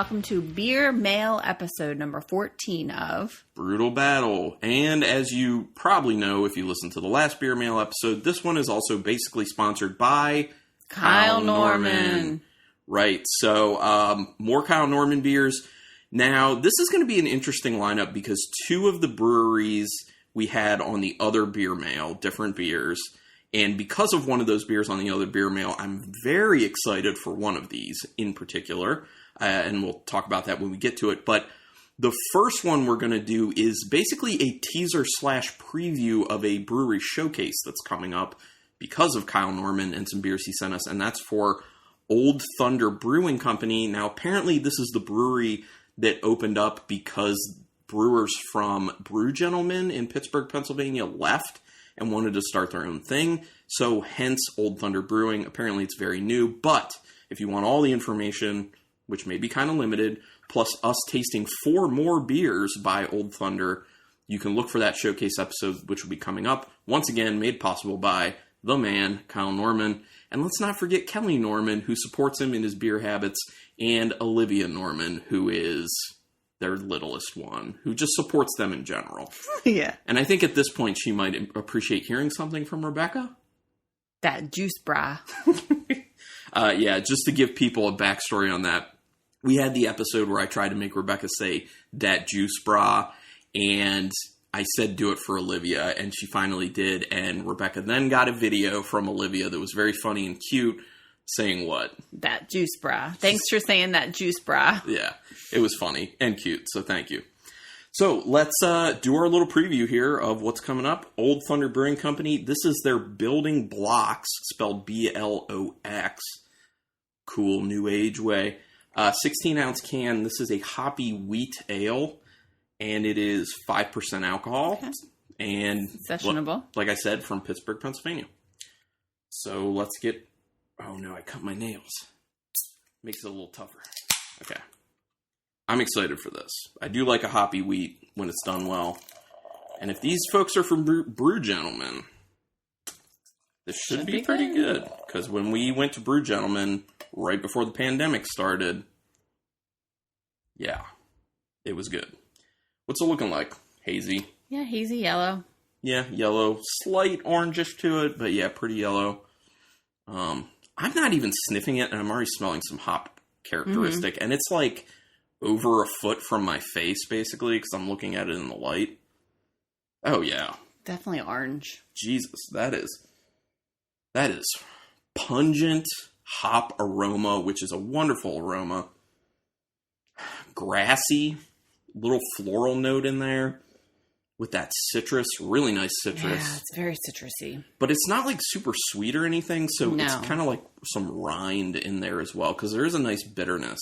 welcome to Beer Mail episode number 14 of Brutal Battle. And as you probably know, if you listened to the last Beer Mail episode, this one is also basically sponsored by Kyle Norman. Right, so more Kyle Norman beers. Now, this is going to be an interesting lineup because two of the breweries we had on the other Beer Mail, different beers. And because of one of those beers on the other Beer Mail, I'm very excited for one of these in particular. And we'll talk about that when we get to it. But the first one we're going to do is basically a teaser / preview of a brewery showcase that's coming up because of Kyle Norman and some beers he sent us. And that's for Old Thunder Brewing Company. Now, apparently this is the brewery that opened up because brewers from Brew Gentlemen in Pittsburgh, Pennsylvania left and wanted to start their own thing. So hence Old Thunder Brewing. Apparently it's very new. But if you want all the information, which may be kind of limited, plus us tasting 4 more beers by Old Thunder, you can look for that showcase episode, which will be coming up. Once again, made possible by the man, Kyle Norman. And let's not forget Kelly Norman, who supports him in his beer habits, and Olivia Norman, who is their littlest one, who just supports them in general. Yeah. And I think at this point she might appreciate hearing something from Rebecca. That juice bra. Yeah, just to give people a backstory on that. We had the episode where I tried to make Rebecca say that juice bra, and I said do it for Olivia, and she finally did, and Rebecca then got a video from Olivia that was very funny and cute, saying what? That juice bra. Thanks for saying that juice bra. Yeah, it was funny and cute, so thank you. So let's do our little preview here of what's coming up. Old Thunder Brewing Company, this is their Building Blocks, spelled B-L-O-X. Cool, new age way. 16-ounce can. This is a hoppy wheat ale, and it is 5% alcohol. Okay. And sessionable. Like I said, from Pittsburgh, Pennsylvania. So let's get... Oh no, I cut my nails. Makes it a little tougher. Okay. I'm excited for this. I do like a hoppy wheat when it's done well. And if these folks are from Brew Gentlemen, this should be pretty good. Because when we went to Brew Gentlemen right before the pandemic started, yeah, it was good. What's it looking like? Hazy? Yeah, hazy yellow. Yeah, yellow. Slight orangish to it, but yeah, pretty yellow. I'm not even sniffing it, and I'm already smelling some hop characteristic. And it's like over a foot from my face, basically, because I'm looking at it in the light. Oh, yeah. Definitely orange. Jesus, that is pungent hop aroma, which is a wonderful aroma. Grassy, little floral note in there with that citrus, really nice citrus. Yeah, it's very citrusy. But it's not like super sweet or anything, so No. It's kind of like some rind in there as well, because there is a nice bitterness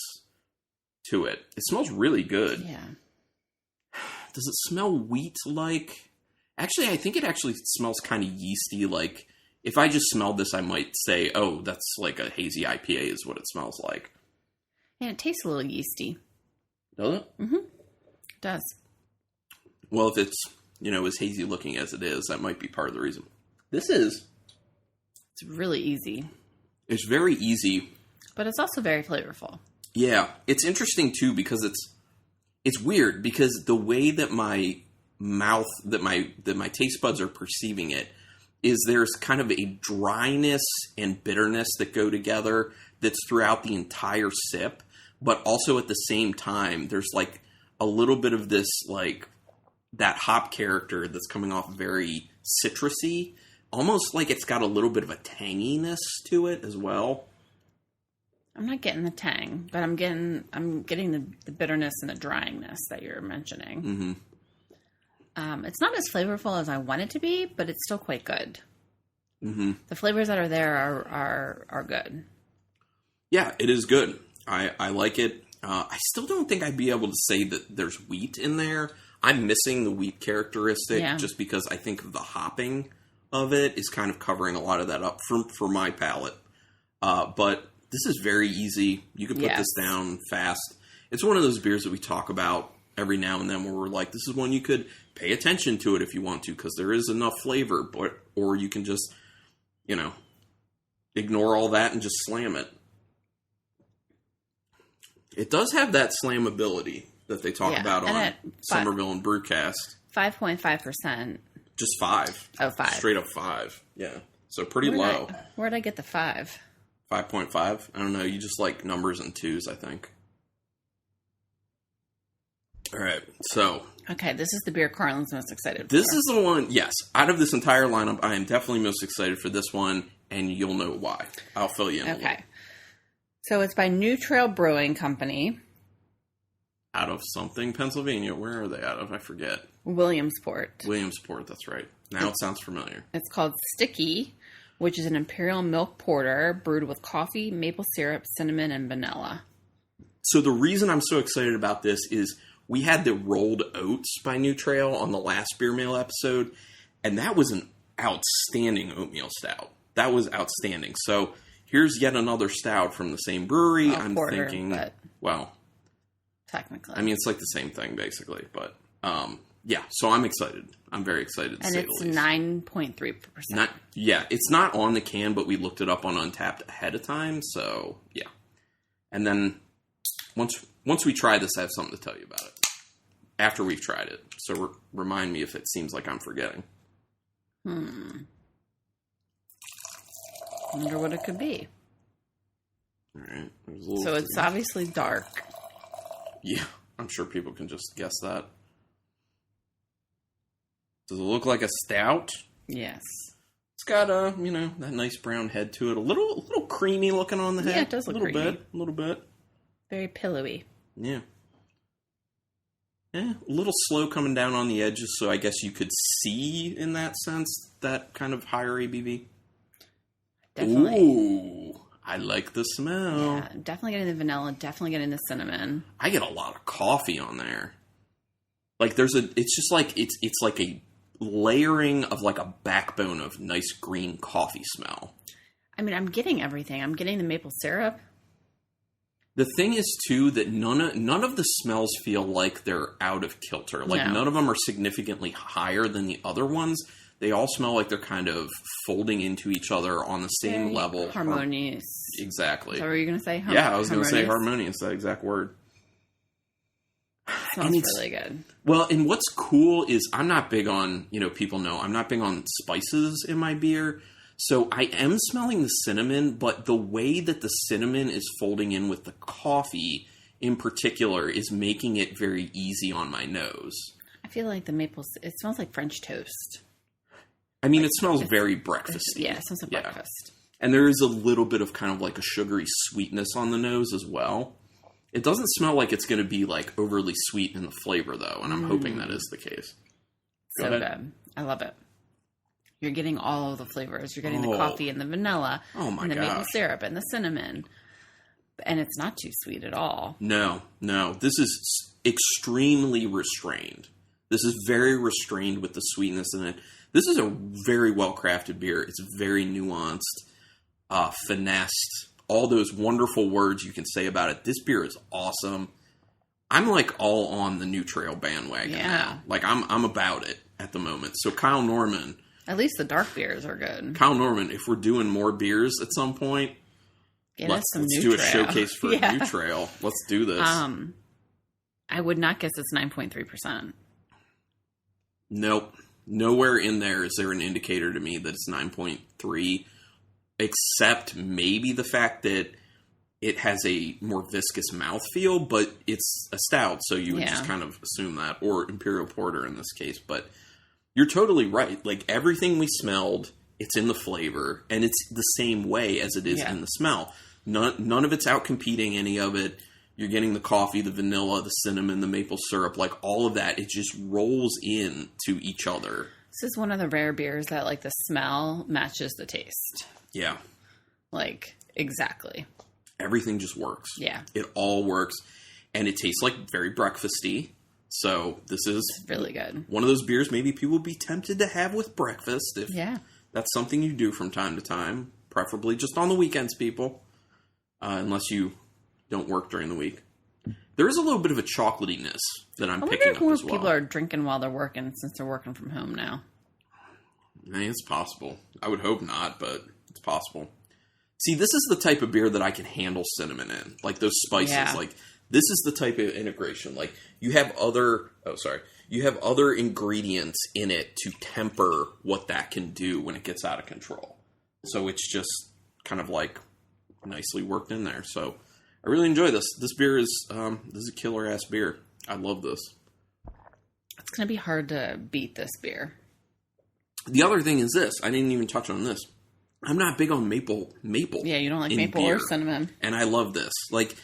to it. It smells really good. Yeah. Does it smell wheat-like? Actually, I think it actually smells kind of yeasty. Like, if I just smelled this, I might say, oh, that's like a hazy IPA is what it smells like. Yeah, it tastes a little yeasty. Does it? Mm-hmm. It does. Well, if it's, as hazy looking as it is, that might be part of the reason. It's really easy. It's very easy. But it's also very flavorful. Yeah. It's interesting, too, because it's weird, because the way that my mouth, that my taste buds are perceiving it, is there's kind of a dryness and bitterness that go together that's throughout the entire sip, but also at the same time, there's like a little bit of this, like, that hop character that's coming off very citrusy, almost like it's got a little bit of a tanginess to it as well. I'm not getting the tang, but I'm getting the bitterness and the dryingness that you're mentioning. Mm-hmm. It's not as flavorful as I want it to be, but it's still quite good. Mm-hmm. The flavors that are there are good. Yeah, it is good. I like it. I still don't think I'd be able to say that there's wheat in there. I'm missing the wheat characteristic just because I think the hopping of it is kind of covering a lot of that up for my palate. But this is very easy. You can put this down fast. It's one of those beers that we talk about every now and then where we're like, this is one you could pay attention to it if you want to, because there is enough flavor, or you can just, ignore all that and just slam it. It does have that slammability that they talk about on Somerville and Brewcast. 5.5%. Just 5. Oh, 5. Straight up 5. Yeah. So pretty low. Where'd I get the 5? 5.5? I don't know. You just like numbers and 2s, I think. All right. So. Okay, this is the beer Carlin's most excited for. This is the one, yes. Out of this entire lineup, I am definitely most excited for this one, and you'll know why. I'll fill you in. Okay. So it's by New Trail Brewing Company. Out of something, Pennsylvania. Where are they out of? I forget. Williamsport. Williamsport, that's right. Now it sounds familiar. It's called Sticky, which is an imperial milk porter brewed with coffee, maple syrup, cinnamon, and vanilla. So the reason I'm so excited about this is we had the rolled oats by New Trail on the last Beer Mail episode, and that was an outstanding oatmeal stout. That was outstanding. So here's yet another stout from the same brewery. I'm thinking, well, technically, I mean, it's like the same thing basically, but yeah. So I'm excited. I'm very excited. And it's 9.3%. Yeah, it's not on the can, but we looked it up on Untappd ahead of time. So yeah, and then once we try this, I have something to tell you about it after we've tried it. So remind me if it seems like I'm forgetting. I wonder what it could be. All right. So it's obviously dark. Yeah, I'm sure people can just guess that. Does it look like a stout? Yes. It's got that nice brown head to it. A little creamy looking on the head. Yeah, it does look creamy. A little bit. Very pillowy. Yeah. Yeah, a little slow coming down on the edges, so I guess you could see, in that sense, that kind of higher ABV. Definitely. Ooh, I like the smell. Yeah, definitely getting the vanilla, definitely getting the cinnamon. I get a lot of coffee on there. Like it's just like, it's like a layering of like a backbone of nice green coffee smell. I mean, I'm getting everything. I'm getting the maple syrup. The thing is, too, that none of the smells feel like they're out of kilter. Like, none of them are significantly higher than the other ones. They all smell like they're kind of folding into each other on the same level. Harmonious. Exactly. Is that what you're going to say? Yeah, I was going to say harmonious, that exact word. Sounds really good. Well, and what's cool is I'm not big on, people know, I'm not big on spices in my beer. So I am smelling the cinnamon, but the way that the cinnamon is folding in with the coffee in particular is making it very easy on my nose. I feel like the maple, it smells like French toast. I mean, it smells very breakfasty. Yeah, it smells like breakfast. And there is a little bit of kind of like a sugary sweetness on the nose as well. It doesn't smell like it's going to be like overly sweet in the flavor, though, and I'm hoping that is the case. So good. I love it. You're getting all of the flavors. You're getting the coffee and the vanilla and the maple syrup and the cinnamon. And it's not too sweet at all. No. This is extremely restrained. This is very restrained with the sweetness in it. This is a very well-crafted beer. It's very nuanced, finessed, all those wonderful words you can say about it. This beer is awesome. I'm like all on the New Trail bandwagon now. Like I'm about it at the moment. So Kyle Norman... At least the dark beers are good. Kyle Norman, if we're doing more beers at some point, let's do a showcase for New Trail. Let's do this. I would not guess it's 9.3%. Nope. Nowhere in there is there an indicator to me that it's 9.3, except maybe the fact that it has a more viscous mouthfeel, but it's a stout, so you would just kind of assume that, or Imperial Porter in this case, but... You're totally right. Like, everything we smelled, it's in the flavor, and it's the same way as it is in the smell. None of it's out-competing any of it. You're getting the coffee, the vanilla, the cinnamon, the maple syrup, like, all of that. It just rolls in to each other. This is one of the rare beers that, like, the smell matches the taste. Yeah. Like, exactly. Everything just works. Yeah. It all works, and it tastes, like, very breakfasty. So this is really good. One of those beers maybe people would be tempted to have with breakfast if that's something you do from time to time, preferably just on the weekends, people, unless you don't work during the week. There is a little bit of a chocolatiness that I'm picking up as well. I wonder if more people are drinking while they're working since they're working from home now. I mean, it's possible. I would hope not, but it's possible. See, this is the type of beer that I can handle cinnamon in. Like those spices, like This is the type of integration. Like, you have other ingredients in it to temper what that can do when it gets out of control. So it's just kind of like nicely worked in there. So I really enjoy this. This beer is a killer ass beer. I love this. It's going to be hard to beat this beer. The other thing is this. I didn't even touch on this. I'm not big on maple. Yeah, you don't like maple beer or cinnamon. And I love this. Like,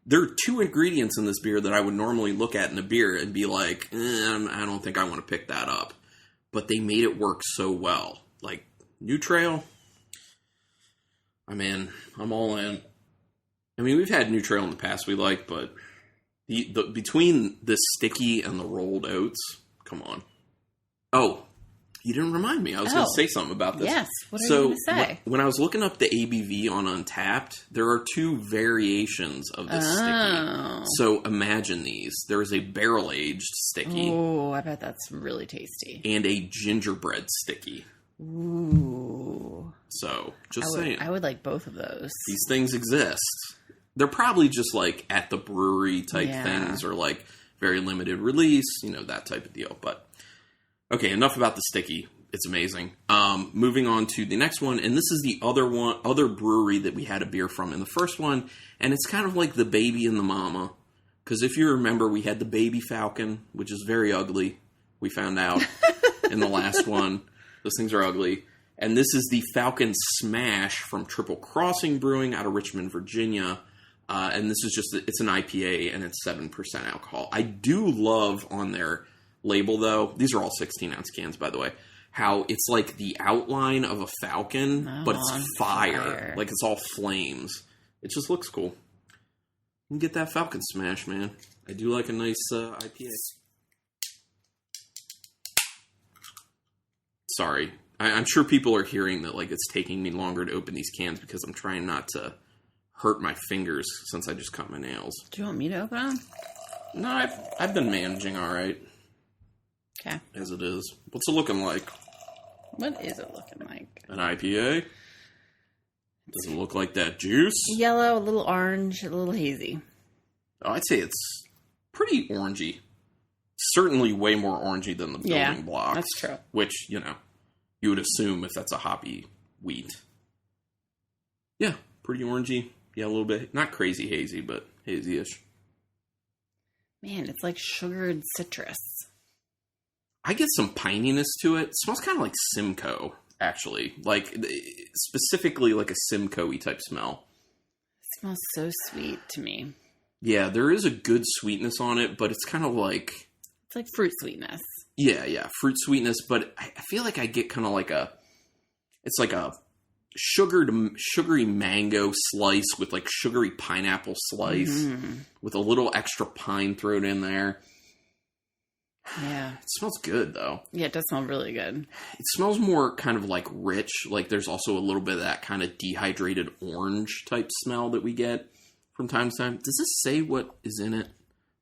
there are two ingredients in this beer that I would normally look at in a beer and be like, I don't think I want to pick that up. But they made it work so well. Like, New Trail, I'm all in. I mean, we've had New Trail in the past we like, but the between the sticky and the rolled oats, come on. Oh, you didn't remind me. I was going to say something about this. Yes. What are you going to say? When I was looking up the ABV on Untappd, there are two variations of this sticky. So imagine these. There is a barrel-aged sticky. Oh, I bet that's really tasty. And a gingerbread sticky. Ooh. So, saying. I would like both of those. These things exist. They're probably just like at the brewery type things or like very limited release, that type of deal. But okay, enough about the sticky. It's amazing. Moving on to the next one, and this is the other brewery that we had a beer from in the first one, and it's kind of like the baby and the mama. Because if you remember, we had the baby Falcon, which is very ugly. We found out in the last one. Those things are ugly. And this is the Falcon Smash from Triple Crossing Brewing out of Richmond, Virginia. And this is it's an IPA, and it's 7% alcohol. I do love on their label, though, these are all 16-ounce cans, by the way, how it's like the outline of a falcon, but it's fire. Like, it's all flames. It just looks cool. You can get that Falcon Smash, man. I do like a nice IPA. Sorry. I'm sure people are hearing that, like, it's taking me longer to open these cans because I'm trying not to hurt my fingers since I just cut my nails. Do you want me to open them? No, I've been managing all right. Okay. As it is. What's it looking like? What is it looking like? An IPA? Does it look like that juice? Yellow, a little orange, a little hazy. Oh, I'd say it's pretty orangey. Certainly way more orangey than the building blocks. That's true. Which, you would assume if that's a hoppy wheat. Yeah, pretty orangey. Yeah, a little bit. Not crazy hazy, but hazy-ish. Man, it's like sugared citrus. I get some pininess to it. It smells kind of like Simcoe, actually. Like, specifically like a Simcoe-y type smell. It smells so sweet to me. Yeah, there is a good sweetness on it, but it's kind of like... It's like fruit sweetness. Yeah, fruit sweetness, but I feel like I get kind of like it's like a sugary mango slice with like sugary pineapple slice with a little extra pine thrown in there. Yeah. It smells good, though. Yeah, it does smell really good. It smells more kind of like rich. Like there's also a little bit of that kind of dehydrated orange type smell that we get from time to time. Does this say what is in it?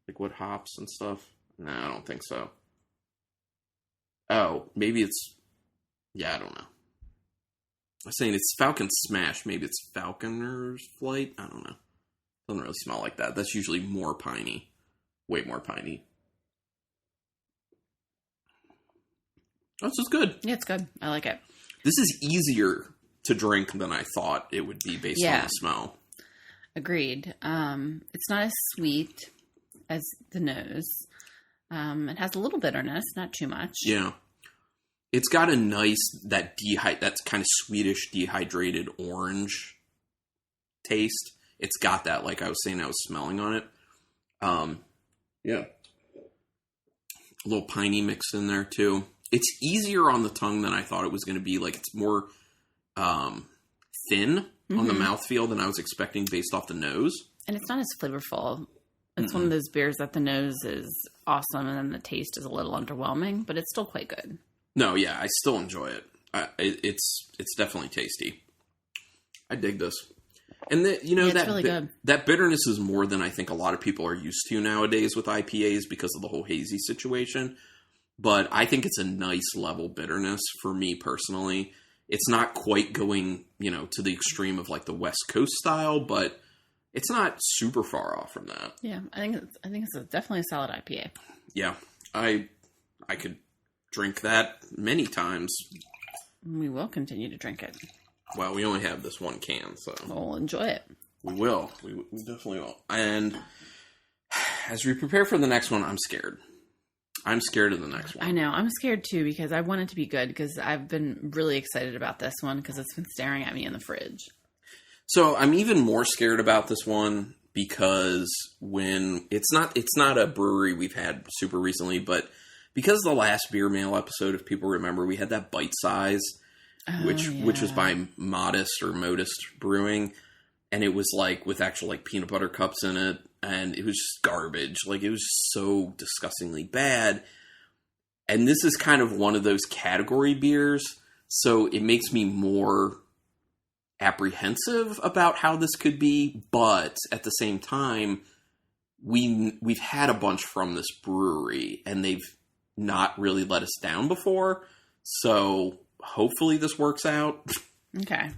Like what hops and stuff? No, I don't think so. Oh, maybe it's... Yeah, I don't know. I was saying it's Falcon Smash. Maybe it's Falconer's Flight. I don't know. Doesn't really smell like that. That's usually more piney. Way more piney. Oh, this is good. Yeah, it's good. I like it. This is easier to drink than I thought it would be based on the smell. Agreed. It's not as sweet as the nose. It has a little bitterness, not too much. Yeah. It's got a nice, that's kind of Swedish dehydrated orange taste. It's got that, like I was saying, I was smelling on it. Yeah. A little piney mix in there, too. It's easier on the tongue than I thought it was going to be. Like, it's more thin on the mouthfeel than I was expecting based off the nose. And it's not as flavorful. It's one of those beers that the nose is awesome and then the taste is a little underwhelming, but it's still quite good. No, yeah, I still enjoy it. It's definitely tasty. I dig this. And it's really good. That bitterness is more than I think a lot of people are used to nowadays with IPAs because of the whole hazy situation. But I think it's a nice level bitterness for me personally. It's not quite going, to the extreme of like the West Coast style, but It's not super far off from that. Yeah, I think it's definitely a solid IPA. Yeah, I could drink that many times. We will continue to drink it. Well, we only have this one can, so we'll enjoy it. We will. We definitely will. And as we prepare for the next one, I'm scared. I'm scared of the next one. I know. I'm scared too because I want it to be good because I've been really excited about this one because it's been staring at me in the fridge. So I'm even more scared about this one because when it's not a brewery we've had super recently, but because the last Beer Mail episode, if people remember, we had that Bite Size, which was by Modest Brewing, and it was like with actual like peanut butter cups in it, and it was just garbage. Like it was so disgustingly bad. And this is kind of one of those category beers, so it makes me more apprehensive about how this could be, but at the same time, we've had a bunch from this brewery, and they've not really let us down before, so hopefully this works out. Okay.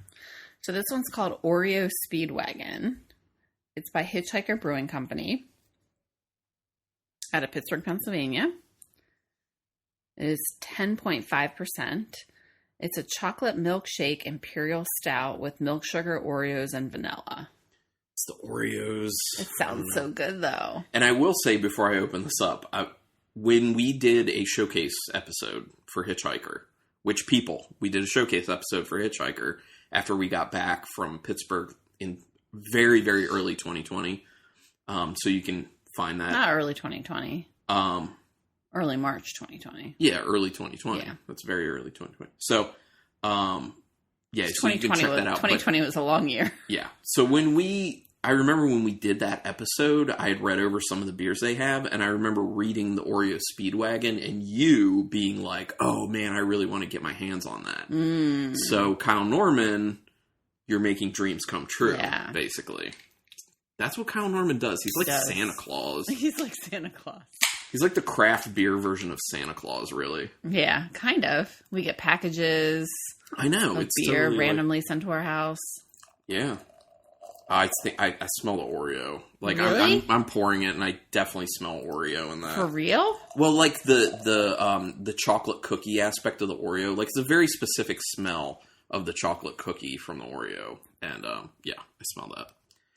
So this one's called Oreo Speedwagon. It's by Hitchhiker Brewing Company out of Pittsburgh, Pennsylvania. It is 10.5%. It's a chocolate milkshake imperial stout with milk sugar, Oreos, and vanilla. It's the Oreos. It sounds so good, though. And I will say before I open this up, when we did a showcase episode for Hitchhiker, we did a showcase episode for Hitchhiker after we got back from Pittsburgh in very, very early 2020. So you can find that. Not early 2020. Early March 2020. Yeah, early 2020. Yeah. That's very early 2020. So, yeah, so you can check that out. 2020 was a long year. Yeah. So I remember when we did that episode, I had read over some of the beers they have, and I remember reading the Oreo Speedwagon and you being like, oh man, I really want to get my hands on that. So Kyle Norman, you're making dreams come true, basically. That's what Kyle Norman does. He's like Santa Claus. He's like Santa Claus. He's like the craft beer version of Santa Claus, really. Yeah, kind of. We get packages. I know. It's beer totally randomly sent to our house. Yeah. I smell the Oreo. Like really? I'm pouring it, and I definitely smell Oreo in that. For real? Well, like the chocolate cookie aspect of the Oreo, like it's a very specific smell of the chocolate cookie from the Oreo, and yeah, I smell that.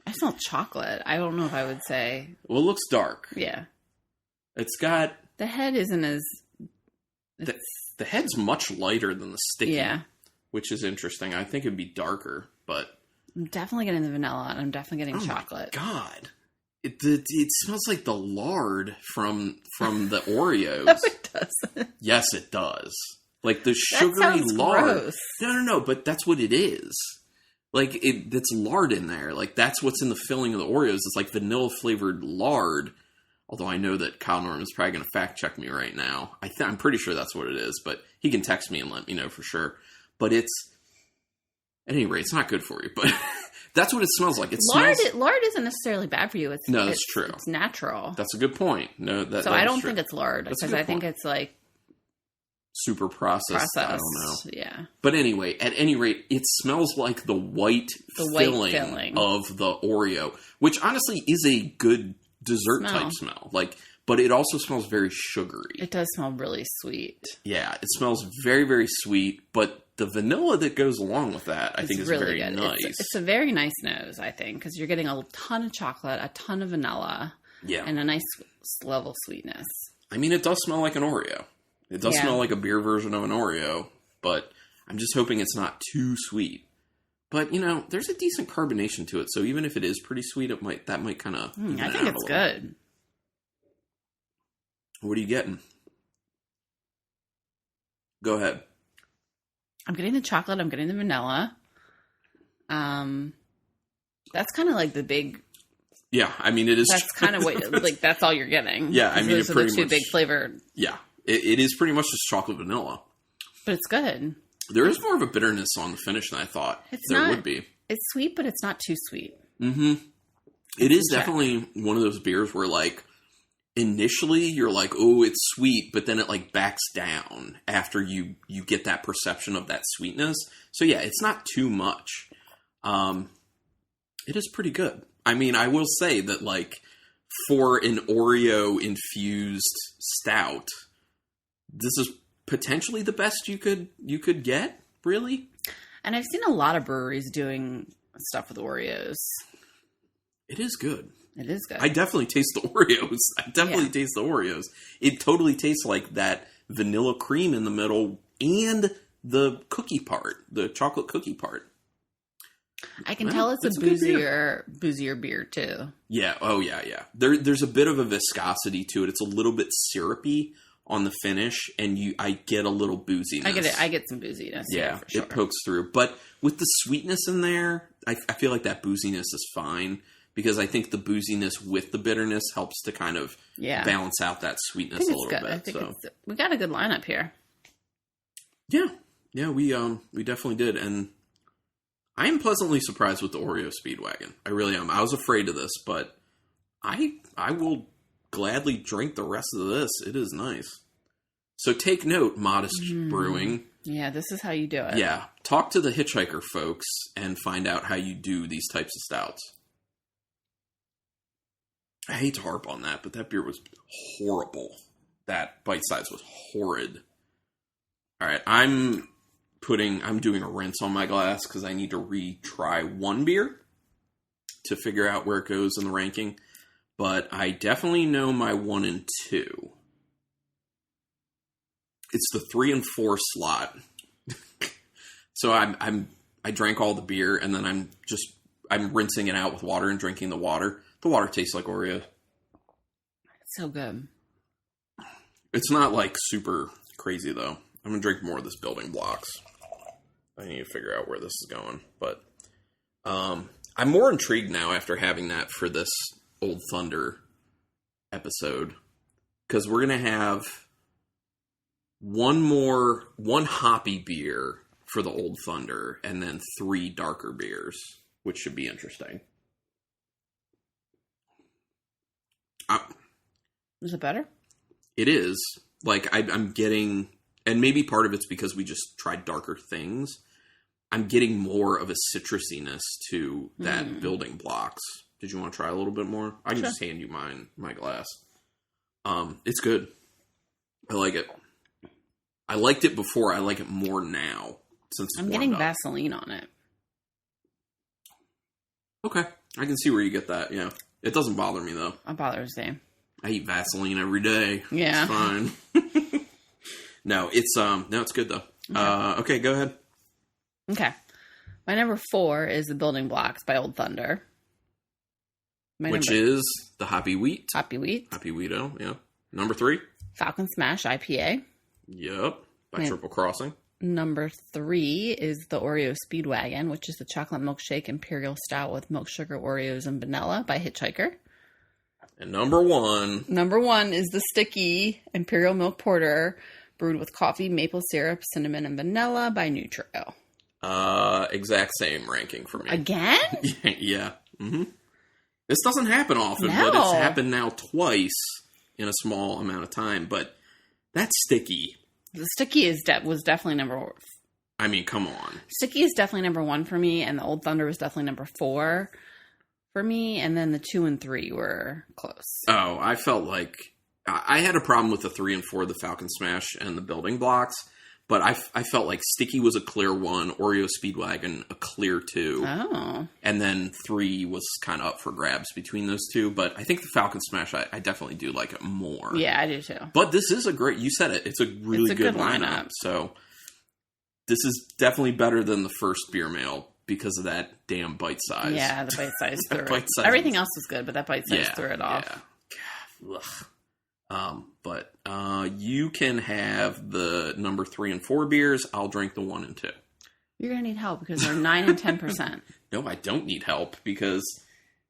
I smell chocolate. I don't know if I would say. Well, it looks dark. Yeah. It's got the head isn't as. The head's much lighter than the sticky. Yeah. Which is interesting. I think it'd be darker, but. I'm definitely getting the vanilla, and I'm definitely getting chocolate. My God, it smells like the lard from the Oreos. No, it doesn't. Yes, it does. Like the sugary lard. Gross. No, but that's what it is. Like it's lard in there. Like that's what's in the filling of the Oreos. It's like vanilla flavored lard. Although I know that Kyle Norman's probably going to fact check me right now. I'm pretty sure that's what it is, but he can text me and let me know for sure. But at any rate, it's not good for you, but that's what it smells like. Lard isn't necessarily bad for you. That's true. It's natural. That's a good point. No, I don't think it's lard because I think it's like super processed. I don't know. Yeah. But anyway, at any rate, it smells like the white filling of the Oreo, which honestly is a good dessert type smell. But it also smells very sugary. It does smell really sweet. Yeah, it smells very, very sweet, but the vanilla that goes along with that, I think, is really very nice. It's a very nice nose, I think, because you're getting a ton of chocolate, a ton of vanilla, and a nice level of sweetness. I mean, it does smell like an Oreo. It does smell like a beer version of an Oreo, but I'm just hoping it's not too sweet. But, there's a decent carbonation to it, so even if it is pretty sweet, that might kind of I think it's good. What are you getting? Go ahead. I'm getting the chocolate. I'm getting the vanilla. That's kind of like the big. Yeah, I mean it is. That's kind of what that's all you're getting. Yeah, I mean those are the two big flavored. Yeah, it is pretty much just chocolate vanilla. But it's good. There is more of a bitterness on the finish than I thought there would be. It's sweet, but it's not too sweet. Mm-hmm. It is definitely one of those beers where initially you're like, oh, it's sweet, but then it backs down after you get that perception of that sweetness. So yeah, it's not too much. It is pretty good. I mean, I will say that, like, for an Oreo-infused stout, this is potentially the best you could get, really. And I've seen a lot of breweries doing stuff with Oreos. It is good. It is good. I definitely taste the Oreos. Taste the Oreos. It totally tastes like that vanilla cream in the middle and the cookie part, the chocolate cookie part. I can tell it's a boozier beer too. Yeah. Oh yeah. Yeah. There's a bit of a viscosity to it. It's a little bit syrupy on the finish, and I get a little booziness. I get some booziness. Yeah, for sure. It pokes through. But with the sweetness in there, I feel like that booziness is fine, because I think the booziness with the bitterness helps to kind of balance out that sweetness a little bit. I think we got a good lineup here. Yeah. Yeah, we definitely did. And I am pleasantly surprised with the Oreo Speedwagon. I really am. I was afraid of this, but I will gladly drink the rest of this. It is nice. So take note, Modest Brewing. Yeah, this is how you do it. Yeah. Talk to the Hitchhiker folks and find out how you do these types of stouts. I hate to harp on that, but that beer was horrible. That bite size was horrid. All right, I'm doing a rinse on my glass because I need to retry one beer to figure out where it goes in the ranking. But I definitely know my 1 and 2. It's the 3 and 4 slot. So I drank all the beer, and then I'm rinsing it out with water and drinking the water. The water tastes like Oreo. It's so good. It's not like super crazy though. I'm gonna drink more of this Building Blocks. I need to figure out where this is going, but I'm more intrigued now after having that for this Old Thunder episode, because we're gonna have one hoppy beer for the Old Thunder, and then 3 darker beers, which should be interesting. Is it better? It is. Like, I'm getting, and maybe part of it's because we just tried darker things, I'm getting more of a citrusiness to that Building Blocks. Did you want to try a little bit more? I can just hand you my glass. It's good. I like it. I liked it before. I like it more now since it's I'm getting Vaseline on it. Okay. I can see where you get that, yeah. It doesn't bother me, though. It bothers me. I eat Vaseline every day. Yeah. It's fine. No, it's good, though. Okay, go ahead. Okay. My number 4 is The Building Blocks by Old Thunder. Which is the Hoppy Wheat. Hoppy Wheat. Hoppy Wheato, yeah. Number 3. Falcon Smash IPA. Yep. By Triple Crossing. Number 3 is the Oreo Speedwagon, which is the chocolate milkshake imperial stout with milk sugar Oreos and vanilla by Hitchhiker. And number 1. Number 1 is the sticky imperial milk porter brewed with coffee, maple syrup, cinnamon, and vanilla by Nutro. Exact same ranking for me. Again? Yeah. Mm-hmm. This doesn't happen often, but it's happened now twice in a small amount of time. But that's sticky. The sticky was definitely number 1. I mean, come on. Sticky is definitely number 1 for me, and the Old Thunder was definitely number 4 for me, and then the 2 and 3 were close. Oh, I felt like I had a problem with the 3 and 4, the Falcon Smash and the Building Blocks, but I felt like Sticky was a clear 1, Oreo Speedwagon a clear 2. Oh. And then 3 was kind of up for grabs between those two, but I think the Falcon Smash, I definitely do like it more. Yeah, I do too. But this is you said it, it's a really good lineup. So this is definitely better than the first beer mail because of that damn bite size. Yeah, the bite size threw it. Everything else was good, but that bite size threw it off. Yeah. But you can have the number 3 and 4 beers. I'll drink the 1 and 2. You're going to need help because they're 9 and 10%. No, I don't need help because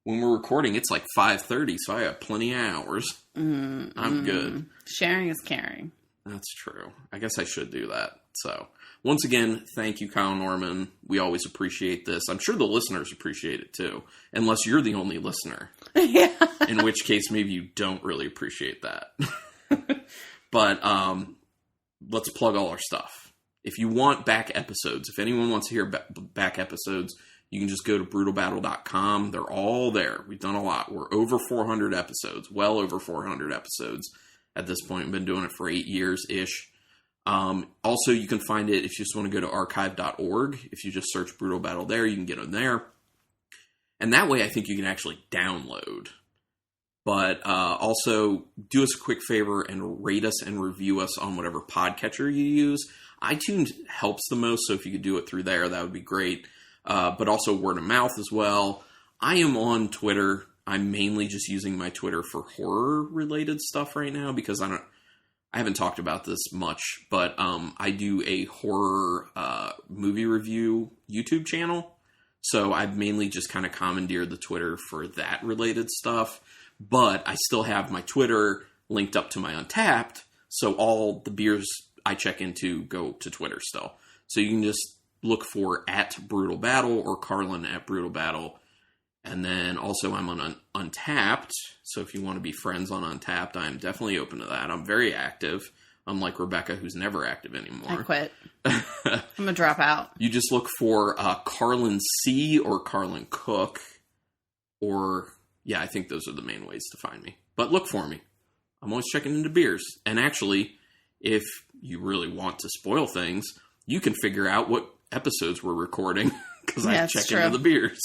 when we're recording, it's like 5:30, so I have plenty of hours. I'm good. Sharing is caring. That's true. I guess I should do that. So, once again, thank you, Kyle Norman. We always appreciate this. I'm sure the listeners appreciate it too, unless you're the only listener. Yeah. In which case, maybe you don't really appreciate that. But let's plug all our stuff. If you want back episodes, if anyone wants to hear back episodes, You can just go to brutalbattle.com. They're all there. We've done a lot. We're over 400 episodes, well over 400 episodes at this point. We've been doing it for 8 years-ish. Also, you can find it if you just want to go to archive.org. If you just search Brutal Battle there, you can get them there. And that way, I think you can actually download. But also, do us a quick favor and rate us and review us on whatever podcatcher you use. iTunes helps the most, so if you could do it through there, that would be great. But also word of mouth as well. I am on Twitter. I'm mainly just using my Twitter for horror-related stuff right now because I haven't talked about this much, but I do a horror movie review YouTube channel. So I've mainly just kind of commandeered the Twitter for that related stuff. But I still have my Twitter linked up to my Untapped, so all the beers I check into go to Twitter still. So you can just look for @BrutalBattle or Carlin @BrutalBattle. And then also I'm on Untapped. So if you want to be friends on Untapped, I'm definitely open to that. I'm very active. Unlike Rebecca, who's never active anymore. I quit. I'm going to drop out. You just look for Carlin C or Carlin Cook. Or, yeah, I think those are the main ways to find me. But look for me. I'm always checking into beers. And actually, if you really want to spoil things, you can figure out what episodes we're recording because I check into the beers.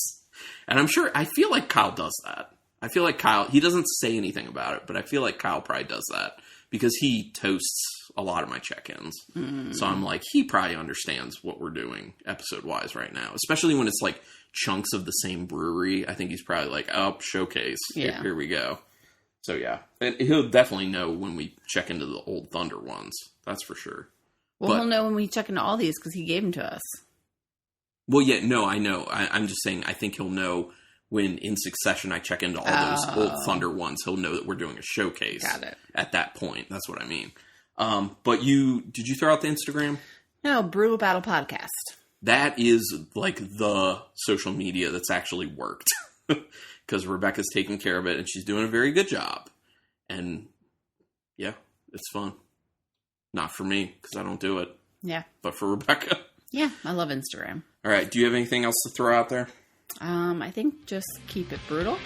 And I feel like Kyle does that. I feel like Kyle, he doesn't say anything about it, but I feel like Kyle probably does that because he toasts a lot of my check-ins. Mm. So I'm like, he probably understands what we're doing episode-wise right now, especially when it's like chunks of the same brewery. I think he's probably like, oh, showcase. Yeah. Here we go. So yeah, and he'll definitely know when we check into the Old Thunder ones. That's for sure. Well, he'll know when we check into all these because he gave them to us. Well, yeah, no, I know. I'm just saying, I think he'll know when in succession I check into all those Old Thunder ones. He'll know that we're doing a showcase. Got it. At that point. That's what I mean. But did you throw out the Instagram? No, Brutal Battle Podcast. That is like the social media that's actually worked. Because Rebecca's taking care of it and she's doing a very good job. And yeah, it's fun. Not for me, because I don't do it. Yeah. But for Rebecca. Yeah, I love Instagram. All right. Do you have anything else to throw out there? I think just keep it brutal.